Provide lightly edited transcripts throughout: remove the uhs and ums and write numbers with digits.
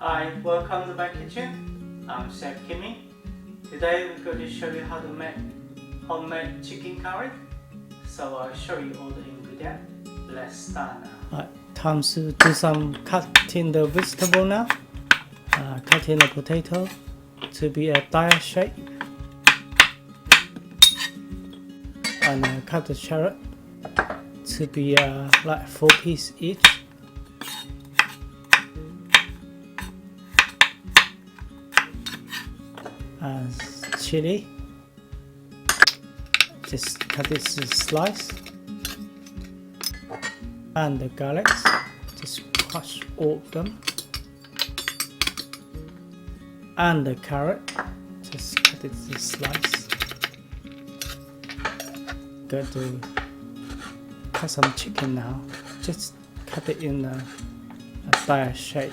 Hi, welcome to my kitchen. I'm Chef Kimmy. Today we're going to show you how to make homemade chicken curry. So I'll show you all the ingredients. Let's start now. Alright, time to do some cutting the vegetable now. Cutting the potato to be a diet shape. And cut the shallot to be like 4 pieces each. Chili, just cut this to slice, and the garlic, just crush all of them, and the carrot, just cut it to slice. Going to cut some chicken now, just cut it in a diet shape.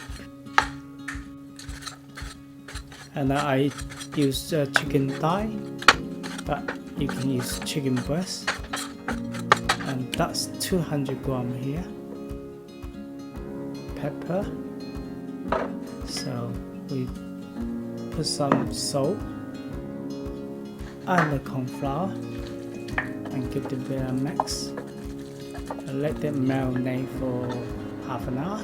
And I use chicken thigh, but you can use chicken breast, and that's 200 grams here. Pepper, so we put some salt and the corn flour and give it a bit of mix and let them marinate for half an hour.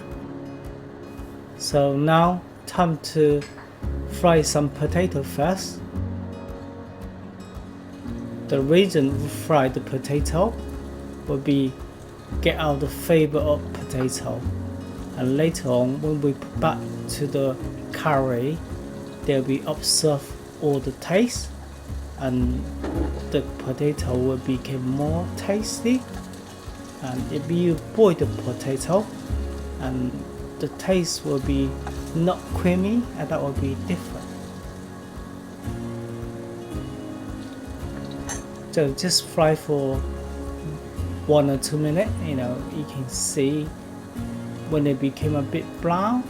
So now time to fry some potato first. The reason we fry the potato will be get out the flavor of potato, and later on when we put back to the curry, they'll be absorb all the taste, and the potato will become more tasty. And if you boil the potato, and the taste will be not creamy, and that will be different. So just fry for 1 or 2 minutes. You can see when it became a bit brown.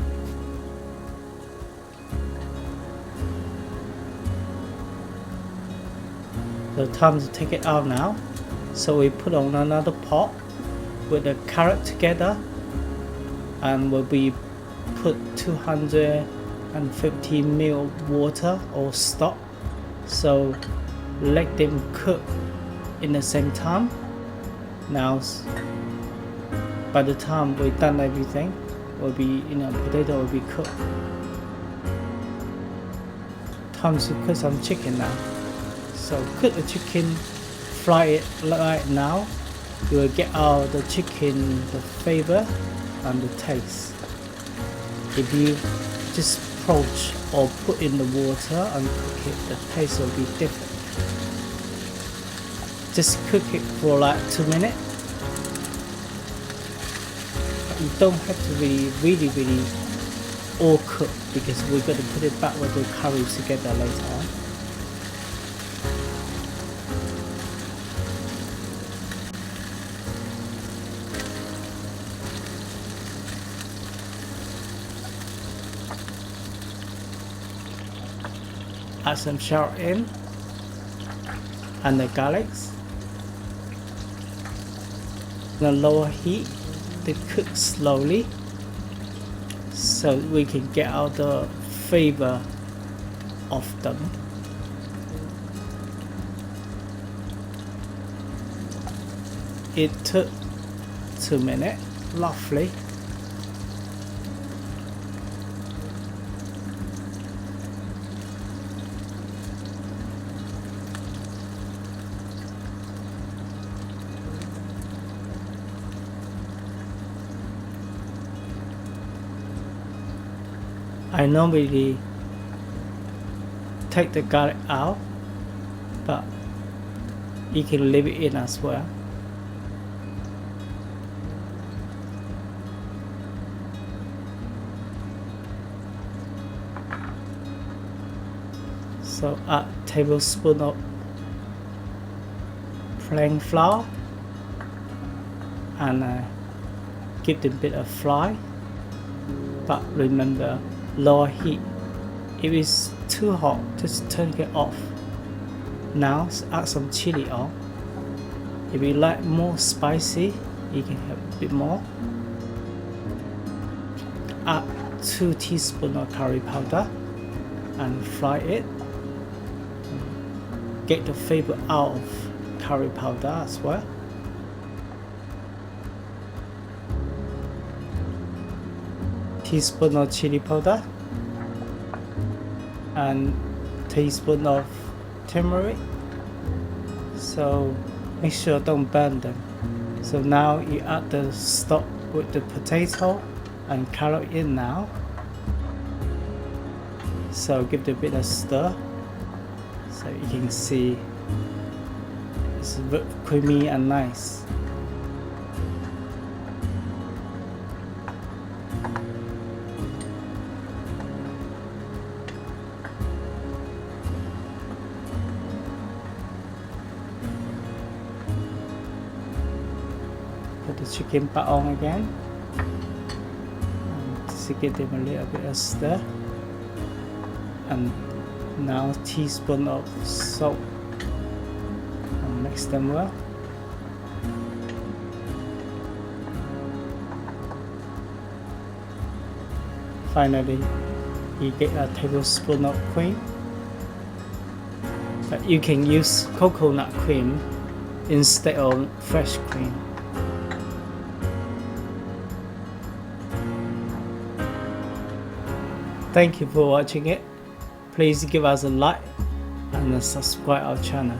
So time to take it out now. So we put on another pot with the carrot together, and we'll be put 250 ml water or stock, so let them cook in the same time. Now by the time we've done everything, will be potato will be cooked. Time to cook some chicken now. So cook the chicken, fry it right now. You will get out the chicken, the flavor and the taste. If you just poach or put in the water and cook it, the taste will be different. Just cook it for like 2 minutes. But you don't have to be really all cooked, because we're going to put it back with the curry together later on. Add some shallot in, and the garlic. On a lower heat, they cook slowly, so we can get out the flavor of them. It took 2 minutes, roughly. I normally take the garlic out, but you can leave it in as well. So add a tablespoon of plain flour and give them a bit of fry, but remember, lower heat. If it's too hot, just turn it off. Now add some chili on. If you like more spicy, you can have a bit more. Add 2 teaspoons of curry powder and fry it. Get the flavor out of curry powder as well. Teaspoon of chili powder and teaspoon of turmeric. So make sure don't burn them. So now you add the stock with the potato and carrot in now. So give it a bit of stir. So you can see it's very creamy and nice. Put the chicken part on again. And to give them a little bit of stir. And now teaspoon of salt. And mix them well. Finally, you get a tablespoon of cream. But you can use coconut cream instead of fresh cream. Thank you for watching it. Please give us a like and subscribe our channel.